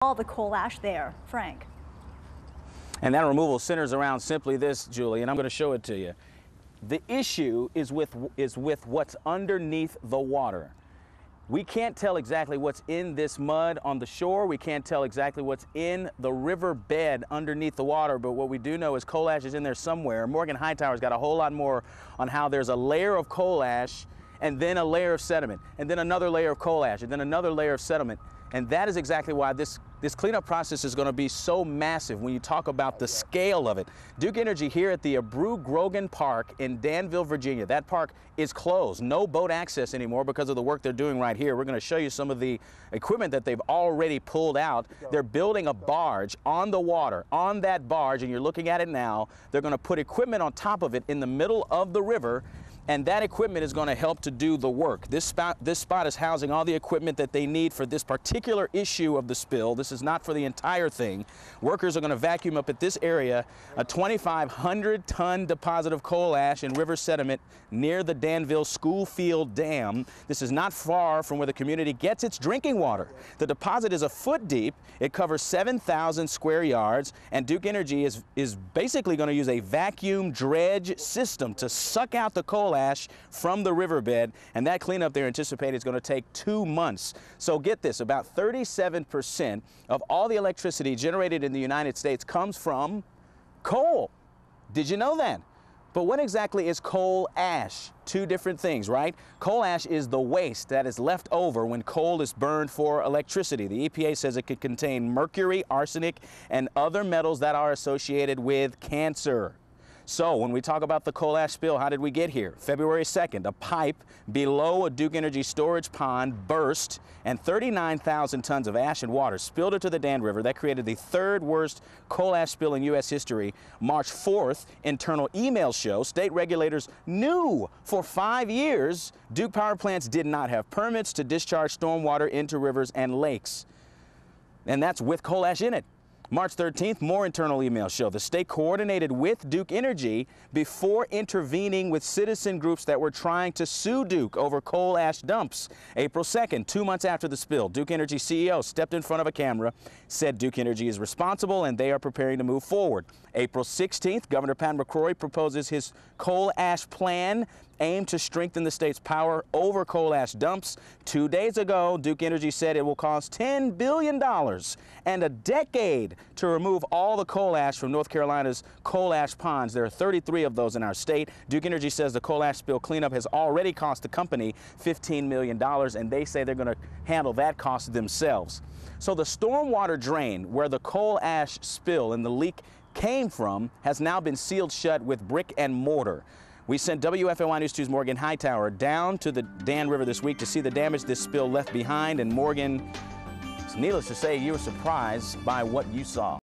all the coal ash there, Frank. And that removal centers around simply this, Julie, and I'm going to show it to you. The issue is with what's underneath the water. We can't tell exactly what's in this mud on the shore. We can't tell exactly what's in the river bed underneath the water, but what we do know is coal ash is in there somewhere. Morgan Hightower's got a whole lot more on how there's a layer of coal ash and then a layer of sediment, and then another layer of coal ash, and then another layer of sediment. And that is exactly why this cleanup process is going to be so massive when you talk about the scale of it. Duke Energy here at the Abreu Grogan Park in Danville, Virginia. That park is closed. No boat access anymore because of the work they're doing right here. We're going to show you some of the equipment that they've already pulled out. They're building a barge on the water. On that barge, and you're looking at it now, they're going to put equipment on top of it in the middle of the river, and that equipment is going to help to do the work. This spot is housing all the equipment that they need for this particular issue of the spill. This is not for the entire thing. Workers are going to vacuum up at this area a 2,500-ton deposit of coal ash and river sediment near the Danville Schoolfield Dam. This is not far from where the community gets its drinking water. The deposit is a foot deep. It covers 7,000 square yards, and Duke Energy is basically going to use a vacuum dredge system to suck out the coal ash from the riverbed, and that cleanup they're anticipating is going to take 2 months. So get this, about 37% of all the electricity generated in the United States comes from coal. Did you know that? But what exactly is coal ash? Two different things, right? Coal ash is the waste that is left over when coal is burned for electricity. The EPA says it could contain mercury, arsenic, and other metals that are associated with cancer. So when we talk about the coal ash spill, how did we get here? February 2nd, a pipe below a Duke Energy storage pond burst, and 39,000 tons of ash and water spilled into the Dan River. That created the third worst coal ash spill in U.S. history. March 4th, internal emails show state regulators knew for 5 years Duke power plants did not have permits to discharge stormwater into rivers and lakes. And that's with coal ash in it. March 13th, more internal emails show the state coordinated with Duke Energy before intervening with citizen groups that were trying to sue Duke over coal ash dumps. April 2nd, 2 months after the spill, Duke Energy CEO stepped in front of a camera, said Duke Energy is responsible and they are preparing to move forward. April 16th, Governor Pat McCrory proposes his coal ash plan aimed to strengthen the state's power over coal ash dumps. 2 days ago, Duke Energy said it will cost $10 billion and a decade to remove all the coal ash from North Carolina's coal ash ponds. There are 33 of those in our state. Duke Energy says the coal ash spill cleanup has already cost the company $15 million, and they say they're going to handle that cost themselves. So the stormwater drain where the coal ash spill and the leak came from has now been sealed shut with brick and mortar. We sent WFLY News 2's Morgan Hightower down to the Dan River this week to see the damage this spill left behind, and Morgan, needless to say, you were surprised by what you saw.